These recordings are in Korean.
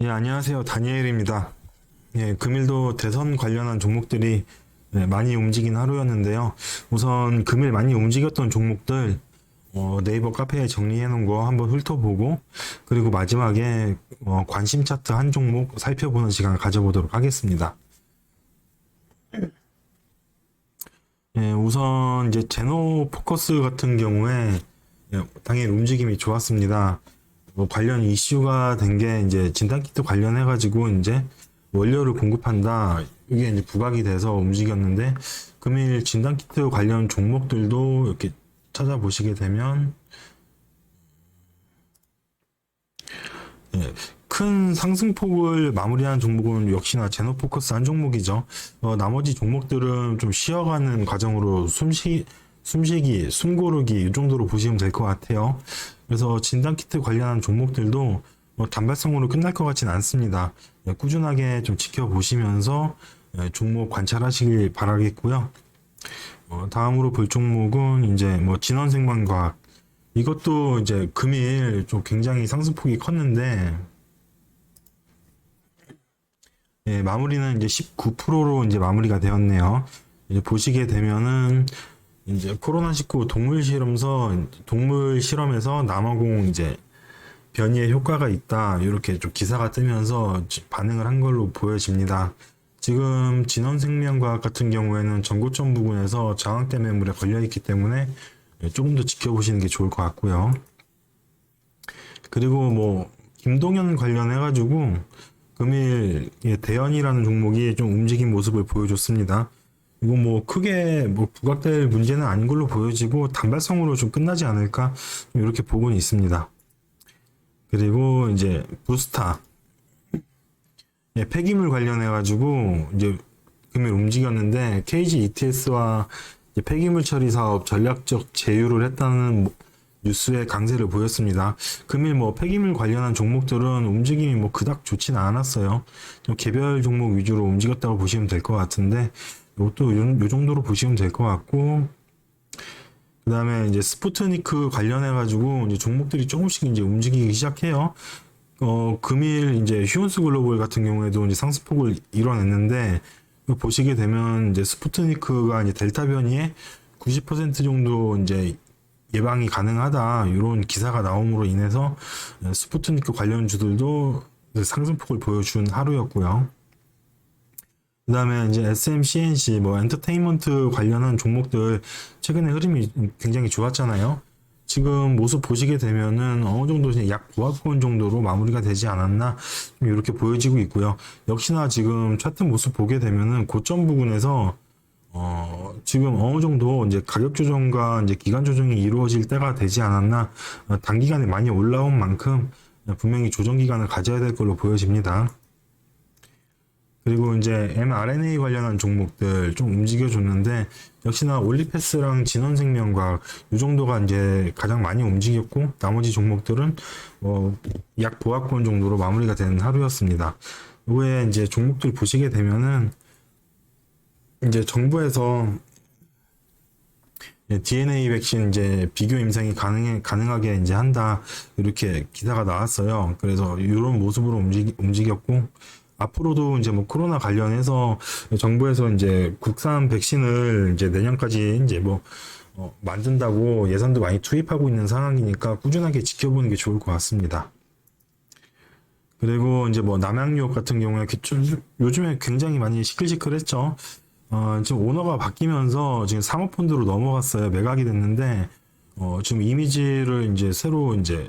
예, 안녕하세요. 다니엘입니다. 예, 금일도 대선 관련한 종목들이 많이 움직인 하루였는데요. 우선 금일 많이 움직였던 종목들 네이버 카페에 정리해 놓은 거 한번 훑어보고 그리고 마지막에 관심 차트 한 종목 살펴보는 시간 가져보도록 하겠습니다. 예, 우선 이제 제노 포커스 같은 경우에 당일 움직임이 좋았습니다. 뭐 관련 이슈가 된 게 이제 진단키트 관련해가지고 이제 원료를 공급한다. 이게 이제 부각이 돼서 움직였는데 금일 진단키트 관련 종목들도 이렇게 찾아보시게 되면 예, 큰 상승폭을 마무리한 종목은 역시나 제노포커스 한 종목이죠. 나머지 종목들은 좀 쉬어가는 과정으로 숨쉬기, 숨고르기 이 정도로 보시면 될 것 같아요. 그래서 진단키트 관련한 종목들도 단발성으로 끝날 것 같지는 않습니다. 꾸준하게 좀 지켜보시면서 종목 관찰하시길 바라겠고요. 다음으로 볼 종목은 이제 뭐 진원생명과학 이것도 이제 금일 좀 굉장히 상승폭이 컸는데 마무리는 이제 19%로 이제 마무리가 되었네요. 이제 보시게 되면은 이제 코로나19 동물 실험에서 남아공 이제 변이에 효과가 있다 이렇게 좀 기사가 뜨면서 반응을 한 걸로 보여집니다. 지금 진원생명과학 같은 경우에는 전고점 부근에서 저항대 매물에 걸려 있기 때문에 조금 더 지켜보시는 게 좋을 것 같고요. 그리고 뭐 김동연 관련해가지고 금일 대연이라는 종목이 좀 움직인 모습을 보여줬습니다. 이거 뭐 크게 뭐 부각될 문제는 아닌 걸로 보여지고 단발성으로 좀 끝나지 않을까 이렇게 보고는 있습니다. 그리고 이제 부스타 폐기물 관련해가지고 이제 금일 움직였는데 KG ETS와 폐기물 처리 사업 전략적 제휴를 했다는 뉴스에 강세를 보였습니다. 금일 뭐 폐기물 관련한 종목들은 움직임이 뭐 그닥 좋지는 않았어요. 좀 개별 종목 위주로 움직였다고 보시면 될 것 같은데 이것도 요 정도로 보시면 될 것 같고 그 다음에 이제 스푸트니크 관련해가지고 이제 종목들이 조금씩 이제 움직이기 시작해요. 금일 이제 휴온스 글로벌 같은 경우에도 이제 상승폭을 이뤄냈는데 보시게 되면 이제 스푸트니크가 이제 델타 변이의 90% 정도 이제 예방이 가능하다 이런 기사가 나옴으로 인해서 스푸트니크 관련주들도 상승폭을 보여준 하루였고요. 그 다음에 이제 SMCNC 뭐 엔터테인먼트 관련한 종목들 최근에 흐름이 굉장히 좋았잖아요. 지금 모습 보시게 되면은 어느 정도 약 보합권 정도로 마무리가 되지 않았나 이렇게 보여지고 있고요. 역시나 지금 차트 모습 보게 되면은 고점 부근에서 지금 어느 정도 이제 가격 조정과 이제 기간 조정이 이루어질 때가 되지 않았나 단기간에 많이 올라온 만큼 분명히 조정 기간을 가져야 될 걸로 보여집니다. 그리고 이제 mRNA 관련한 종목들 좀 움직여줬는데 역시나 올리패스랑 진원생명과학 이 정도가 이제 가장 많이 움직였고 나머지 종목들은 약 보합권 정도로 마무리가 된 하루였습니다. 이후에 이제 종목들 보시게 되면은 이제 정부에서 DNA 백신 이제 비교 임상이 가능하게 이제 한다 이렇게 기사가 나왔어요. 그래서 이런 모습으로 움직였고 앞으로도 이제 뭐 코로나 관련해서 정부에서 이제 국산 백신을 이제 내년까지 이제 뭐 만든다고 예산도 많이 투입하고 있는 상황이니까 꾸준하게 지켜보는 게 좋을 것 같습니다. 그리고 이제 뭐 남양유업 같은 경우에 요즘에 굉장히 많이 시끌시끌했죠. 지금 오너가 바뀌면서 지금 사모펀드로 넘어갔어요. 매각이 됐는데 지금 이미지를 이제 새로 이제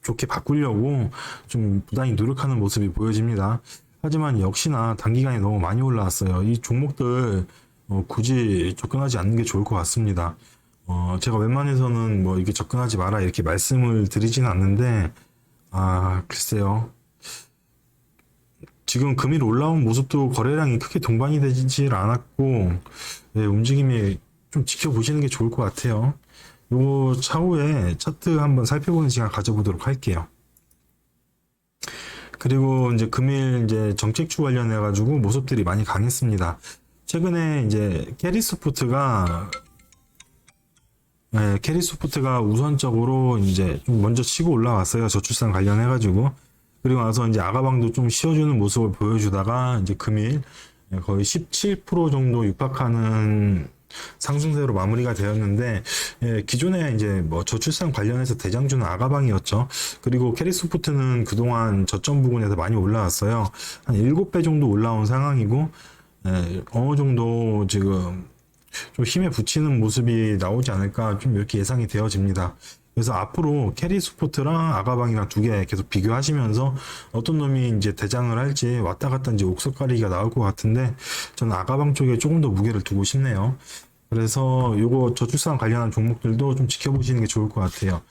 좋게 바꾸려고 좀 부단히 노력하는 모습이 보여집니다. 하지만 역시나 단기간에 너무 많이 올라왔어요. 이 종목들 굳이 접근하지 않는 게 좋을 것 같습니다. 제가 웬만해서는 뭐 이게 접근하지 마라 이렇게 말씀을 드리지는 않는데 글쎄요. 지금 금일 올라온 모습도 거래량이 크게 동반이 되질 않았고 움직임이 좀 지켜보시는 게 좋을 것 같아요. 요 차후에 차트 한번 살펴보는 시간 가져보도록 할게요. 그리고 이제 금일 이제 정책주 관련해 가지고 모습들이 많이 강했습니다. 최근에 이제 캐리소프트가 우선적으로 이제 좀 먼저 치고 올라왔어요. 저출산 관련해 가지고 그리고 나서 이제 아가방도 좀 쉬어주는 모습을 보여주다가 이제 금일 거의 17% 정도 육박하는 상승세로 마무리가 되었는데, 기존에 이제 뭐 저출산 관련해서 대장주는 아가방이었죠. 그리고 캐리스포트는 그동안 저점 부근에서 많이 올라왔어요. 한 7배 정도 올라온 상황이고, 어느 정도 지금 좀 힘에 붙이는 모습이 나오지 않을까 좀 이렇게 예상이 되어집니다. 그래서 앞으로 캐리스포트랑 아가방이랑 두 개 계속 비교하시면서 어떤 놈이 이제 대장을 할지 왔다 갔다 이제 옥석가리기가 나올 것 같은데, 저는 아가방 쪽에 조금 더 무게를 두고 싶네요. 그래서 요거 저출산 관련한 종목들도 좀 지켜보시는 게 좋을 것 같아요.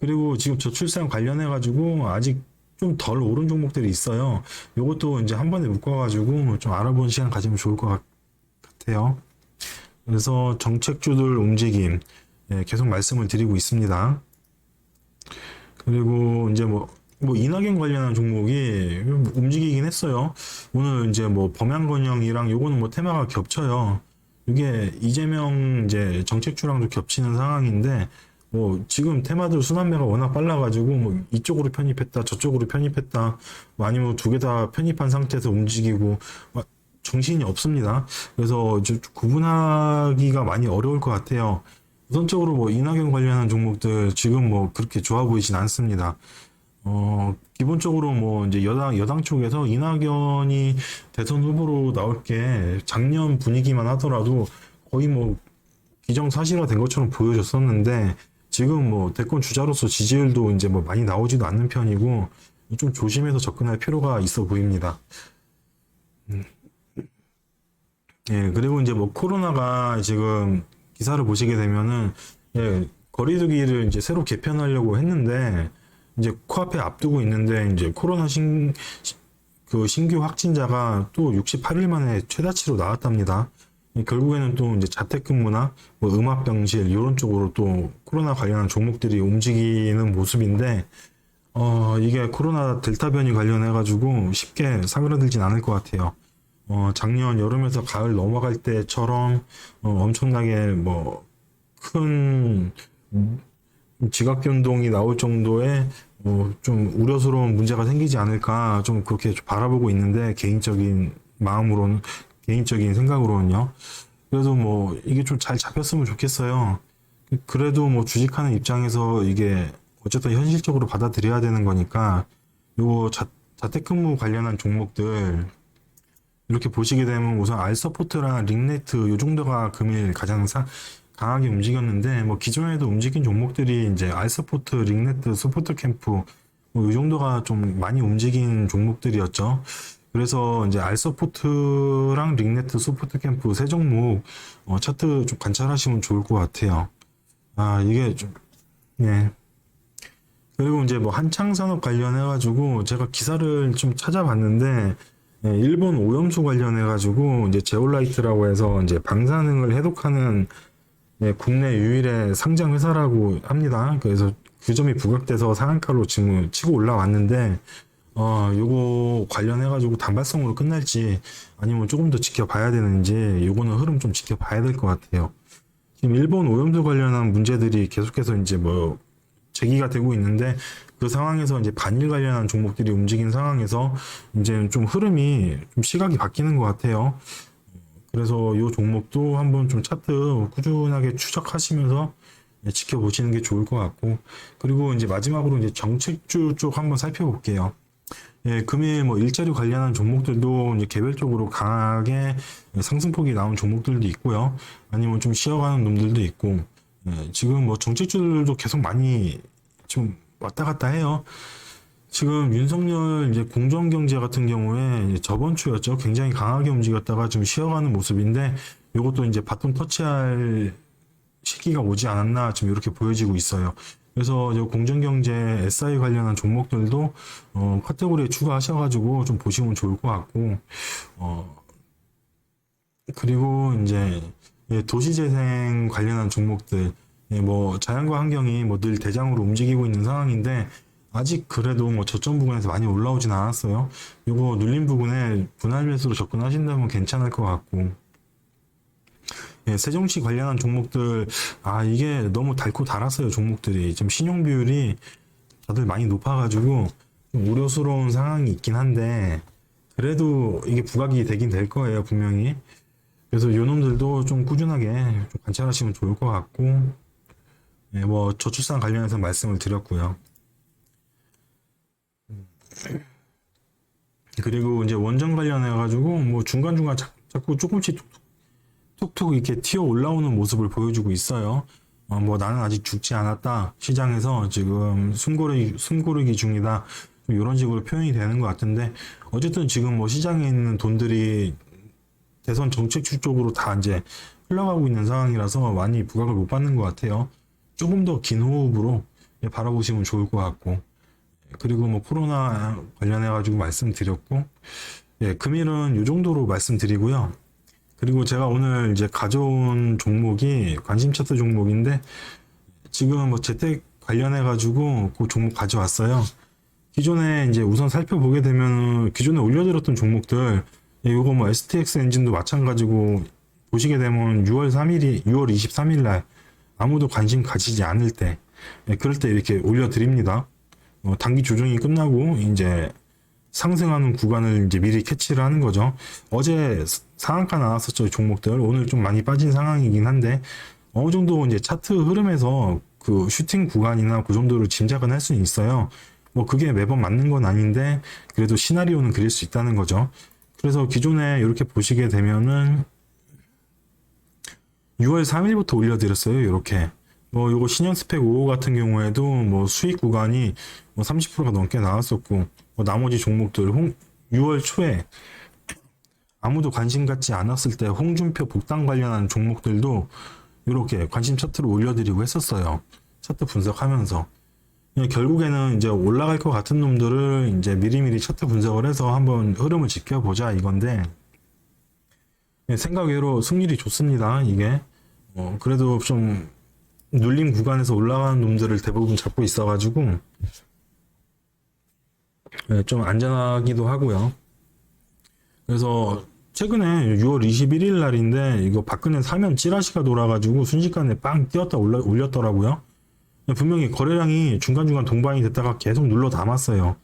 그리고 지금 저출산 관련해 가지고 아직 좀 덜 오른 종목들이 있어요. 요것도 이제 한 번에 묶어가지고 좀 알아보는 시간 가지면 좋을 것 같아요. 그래서 정책주들 움직임, 계속 말씀을 드리고 있습니다. 그리고 이제 뭐 이낙연 관련한 종목이 움직이긴 했어요. 오늘 이제 뭐 범양건영이랑 요거는 뭐 테마가 겹쳐요. 이게 이재명 이제 정책주랑도 겹치는 상황인데, 뭐 지금 테마들 순환매가 워낙 빨라가지고 뭐 이쪽으로 편입했다 저쪽으로 편입했다, 뭐 아니면 두 개 다 편입한 상태에서 움직이고 막 정신이 없습니다. 그래서 구분하기가 많이 어려울 것 같아요. 우선적으로 뭐 이낙연 관련한 종목들 지금 뭐 그렇게 좋아 보이진 않습니다. 기본적으로 뭐 이제 여당 쪽에서 이낙연이 대선 후보로 나올 게 작년 분위기만 하더라도 거의 뭐 기정사실화 된 것처럼 보여졌었는데, 지금 뭐 대권 주자로서 지지율도 이제 뭐 많이 나오지도 않는 편이고 좀 조심해서 접근할 필요가 있어 보입니다. 그리고 이제 뭐 코로나가 지금 기사를 보시게 되면은, 거리두기를 이제 새로 개편하려고 했는데, 이제 코앞에 앞두고 있는데, 이제 코로나 그 신규 확진자가 또 68일 만에 최다치로 나왔답니다. 결국에는 또 이제 자택근무나 뭐 음압병실 이런 쪽으로 또 코로나 관련한 종목들이 움직이는 모습인데, 이게 코로나 델타 변이 관련해가지고 쉽게 사그라들진 않을 것 같아요. 작년 여름에서 가을 넘어갈 때처럼 엄청나게 뭐 큰 지각 변동이 나올 정도의 좀 우려스러운 문제가 생기지 않을까 좀 그렇게 바라보고 있는데, 개인적인 마음으로는, 개인적인 생각으로는요. 그래도 뭐 이게 좀 잘 잡혔으면 좋겠어요. 그래도 뭐 주식하는 입장에서 이게 어쨌든 현실적으로 받아들여야 되는 거니까, 요거 자택근무 관련한 종목들 이렇게 보시게 되면 우선 알서포트랑 링네트 요 정도가 금일 가장 강하게 움직였는데, 뭐 기존에도 움직인 종목들이 이제 알서포트, 링네트, 스포트캠프 뭐 이 정도가 좀 많이 움직인 종목들이었죠. 그래서 이제 알서포트랑 링네트, 스포트캠프 세 종목 차트 좀 관찰하시면 좋을 것 같아요. 이게 좀, 예. 그리고 이제 뭐 한창산업 관련해가지고 제가 기사를 좀 찾아봤는데, 일본 오염수 관련해가지고 이제 제올라이트라고 해서 이제 방사능을 해독하는 국내 유일의 상장 회사라고 합니다. 그래서 그 점이 부각돼서 상한가로 지금 치고 올라왔는데, 요거 관련해가지고 단발성으로 끝날지 아니면 조금 더 지켜봐야 되는지, 요거는 흐름 좀 지켜봐야 될 것 같아요. 지금 일본 오염수 관련한 문제들이 계속해서 이제 뭐 제기가 되고 있는데, 그 상황에서 이제 반일 관련한 종목들이 움직인 상황에서 이제 좀 흐름이 좀 시각이 바뀌는 것 같아요. 그래서 이 종목도 한번 좀 차트 꾸준하게 추적하시면서 지켜보시는 게 좋을 것 같고, 그리고 이제 마지막으로 이제 정책주 쪽 한번 살펴볼게요. 금일 뭐 일자리 관련한 종목들도 이제 개별적으로 강하게 상승폭이 나온 종목들도 있고요. 아니면 좀 쉬어가는 놈들도 있고, 지금 뭐 정책주들도 계속 많이 좀 왔다 갔다 해요. 지금 윤석열 이제 공정경제 같은 경우에 이제 저번 주였죠. 굉장히 강하게 움직였다가 좀 쉬어가는 모습인데, 이것도 이제 바톤 터치할 시기가 오지 않았나 지금 이렇게 보여지고 있어요. 그래서 공정경제 SI 관련한 종목들도 카테고리에 추가하셔가지고 좀 보시면 좋을 것 같고, 그리고 이제 도시재생 관련한 종목들, 뭐 자연과 환경이 뭐 늘 대장으로 움직이고 있는 상황인데, 아직 그래도 뭐 저점 부근에서 많이 올라오진 않았어요. 이거 눌린 부분에 분할 매수로 접근하신다면 괜찮을 것 같고, 세종시 관련한 종목들, 이게 너무 달고 달았어요. 종목들이 지금 신용 비율이 다들 많이 높아가지고 좀 우려스러운 상황이 있긴 한데 그래도 이게 부각이 되긴 될 거예요, 분명히. 그래서 요놈들도 좀 꾸준하게 좀 관찰하시면 좋을 것 같고, 예, 뭐 저출산 관련해서 말씀을 드렸고요. 그리고 이제 원전 관련해 가지고 뭐 중간중간 자꾸 조금씩 툭툭 이렇게 튀어 올라오는 모습을 보여주고 있어요. 뭐 나는 아직 죽지 않았다. 시장에서 지금 숨고르기 중이다. 좀 이런 식으로 표현이 되는 것 같은데 어쨌든 지금 뭐 시장에 있는 돈들이 대선 정책주 쪽으로 다 이제 흘러가고 있는 상황이라서 많이 부각을 못 받는 것 같아요. 조금 더 긴 호흡으로 바라보시면 좋을 것 같고. 그리고 뭐 코로나 관련해 가지고 말씀드렸고, 예, 금일은 이 정도로 말씀드리고요. 그리고 제가 오늘 이제 가져온 종목이 관심 차트 종목인데 지금 뭐 재택 관련해 가지고 그 종목 가져왔어요. 기존에 이제 우선 살펴보게 되면 기존에 올려드렸던 종목들, 예, 요거 뭐 STX 엔진도 마찬가지고 보시게 되면 6월 23일 날 아무도 관심 가지지 않을 때, 예, 그럴 때 이렇게 올려드립니다. 단기 조정이 끝나고 이제 상승하는 구간을 이제 미리 캐치를 하는 거죠. 어제 상한가 나왔었죠, 종목들. 오늘 좀 많이 빠진 상황이긴 한데 어느 정도 이제 차트 흐름에서 그 슈팅 구간이나 그 정도를 짐작은 할 수는 있어요. 뭐 그게 매번 맞는 건 아닌데 그래도 시나리오는 그릴 수 있다는 거죠. 그래서 기존에 이렇게 보시게 되면은 6월 3일부터 올려드렸어요. 이렇게. 뭐 요거 신형 스펙 5호 같은 경우에도 뭐 수익 구간이 뭐 30%가 넘게 나왔었고 뭐 나머지 종목들 6월 초에 아무도 관심 갖지 않았을 때 홍준표 복당 관련한 종목들도 이렇게 관심 차트로 올려드리고 했었어요. 차트 분석하면서. 결국에는 이제 올라갈 것 같은 놈들을 이제 미리미리 차트 분석을 해서 한번 흐름을 지켜보자 이건데 생각외로 승률이 좋습니다. 이게 그래도 좀 눌림 구간에서 올라가는 놈들을 대부분 잡고 있어가지고 좀 안전하기도 하고요. 그래서 최근에 6월 21일 날인데 이거 박근혜 사면 찌라시가 돌아가지고 순식간에 빵 뛰었다 올렸더라고요. 분명히 거래량이 중간중간 동반이 됐다가 계속 눌러 담았어요.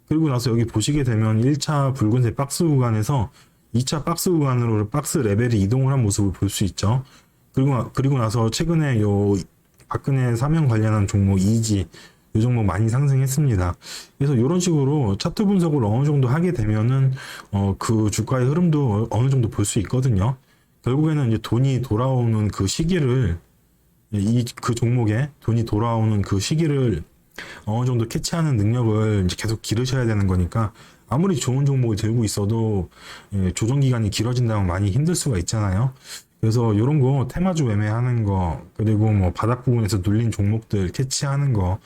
그리고 나서 여기 보시게 되면 1차 붉은색 박스 구간에서 2차 박스 구간으로 박스 레벨이 이동을 한 모습을 볼 수 있죠. 그리고 나서 최근에 요 박근혜 사면 관련한 종목 이지 이 종목 많이 상승했습니다. 그래서 이런 식으로 차트 분석을 어느 정도 하게 되면은 그 주가의 흐름도 어느 정도 볼 수 있거든요. 결국에는 이제 돈이 돌아오는 그 시기를 그 종목에 돈이 돌아오는 그 시기를 어느 정도 캐치하는 능력을 이제 계속 기르셔야 되는 거니까 아무리 좋은 종목을 들고 있어도 조정 기간이 길어진다면 많이 힘들 수가 있잖아요. 그래서 이런 거 테마주 매매하는 거 그리고 뭐 바닥 부분에서 눌린 종목들 캐치하는 거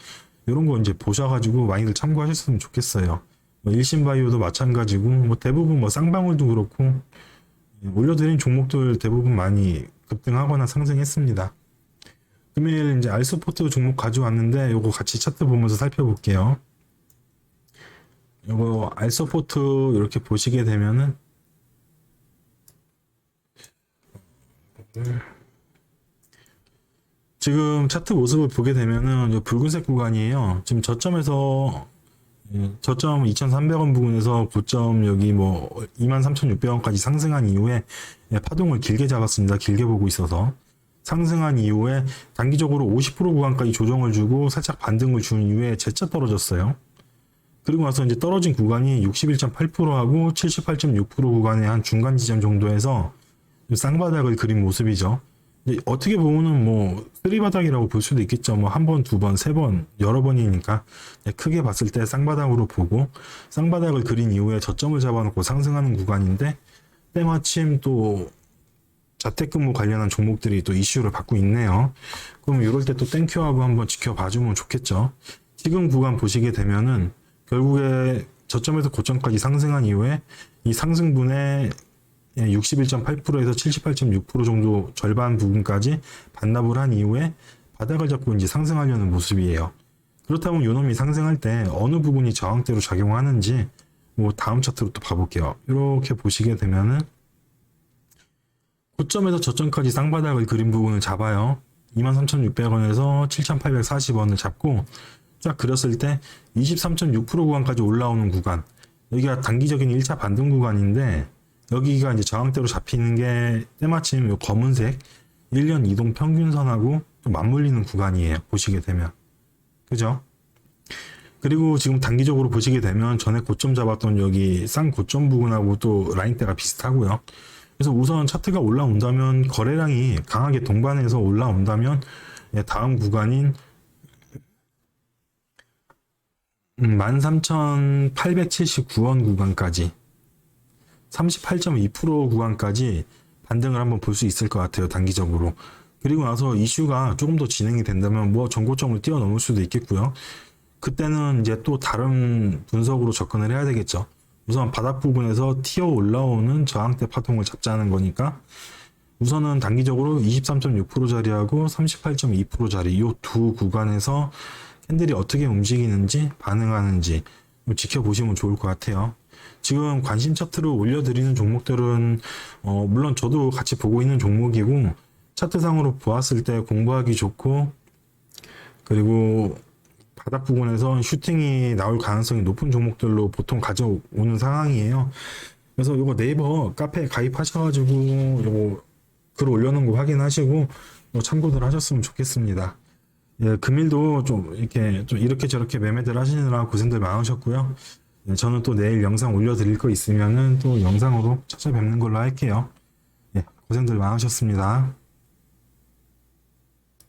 이런 거 이제 보셔가지고 많이들 참고하셨으면 좋겠어요. 뭐 일신바이오도 마찬가지고 뭐 대부분 뭐 쌍방울도 그렇고 올려드린 종목들 대부분 많이 급등하거나 상승했습니다. 금일 이제 알스포트 종목 가져왔는데 요거 같이 차트 보면서 살펴볼게요. 요거 알스포트 이렇게 보시게 되면은 지금 차트 모습을 보게 되면은 붉은색 구간이에요. 지금 저점에서 저점 2,300원 부근에서 고점 여기 뭐 23,600원까지 상승한 이후에 파동을 길게 잡았습니다. 길게 보고 있어서 상승한 이후에 단기적으로 50% 구간까지 조정을 주고 살짝 반등을 준 이후에 재차 떨어졌어요. 그리고 나서 이제 떨어진 구간이 61.8%하고 78.6% 구간의 한 중간 지점 정도에서 쌍바닥을 그린 모습이죠. 어떻게 보면은 뭐 쓰리바닥이라고 볼 수도 있겠죠. 뭐 한 번, 두 번, 세 번, 여러 번이니까 크게 봤을 때 쌍바닥으로 보고 쌍바닥을 그린 이후에 저점을 잡아놓고 상승하는 구간인데 때마침 또 자택근무 관련한 종목들이 또 이슈를 받고 있네요. 그럼 이럴 때 또 땡큐하고 한번 지켜봐주면 좋겠죠. 지금 구간 보시게 되면은 결국에 저점에서 고점까지 상승한 이후에 이 상승분의 61.8%에서 78.6% 정도 절반 부분까지 반납을 한 이후에 바닥을 잡고 이제 상승하려는 모습이에요. 그렇다면 요놈이 상승할 때 어느 부분이 저항대로 작용하는지 뭐 다음 차트로 또 봐볼게요. 이렇게 보시게 되면은 고점에서 저점까지 쌍바닥을 그린 부분을 잡아요. 23,600원에서 7,840원을 잡고 쫙 그렸을 때 23.6% 구간까지 올라오는 구간. 여기가 단기적인 1차 반등 구간인데 여기가 이제 저항대로 잡히는 게 때마침 요 검은색 1년 이동 평균선하고 좀 맞물리는 구간이에요. 보시게 되면. 그죠? 그리고 지금 단기적으로 보시게 되면 전에 고점 잡았던 여기 쌍 고점 부근하고 또 라인대가 비슷하고요. 그래서 우선 차트가 올라온다면 거래량이 강하게 동반해서 올라온다면 다음 구간인 13,879원 구간까지 38.2% 구간까지 반등을 한번 볼 수 있을 것 같아요. 단기적으로. 그리고 나서 이슈가 조금 더 진행이 된다면 뭐 전고점을 뛰어넘을 수도 있겠고요. 그때는 이제 또 다른 분석으로 접근을 해야 되겠죠. 우선 바닥 부분에서 튀어 올라오는 저항대 파동을 잡자는 거니까 우선은 단기적으로 23.6%짜리하고 38.2%짜리 이 두 구간에서 캔들이 어떻게 움직이는지 반응하는지 지켜보시면 좋을 것 같아요. 지금 관심 차트를 올려드리는 종목들은 물론 저도 같이 보고 있는 종목이고 차트상으로 보았을 때 공부하기 좋고 그리고 바닥 부분에서 슈팅이 나올 가능성이 높은 종목들로 보통 가져오는 상황이에요. 그래서 요거 네이버 카페에 가입하셔가지고 요거 글 올려놓은 거 확인하시고 참고들 하셨으면 좋겠습니다. 예, 금일도 좀 이렇게 저렇게 매매들 하시느라 고생들 많으셨고요. 예, 저는 또 내일 영상 올려드릴 거 있으면은 또 영상으로 찾아뵙는 걸로 할게요. 예, 고생들 많으셨습니다.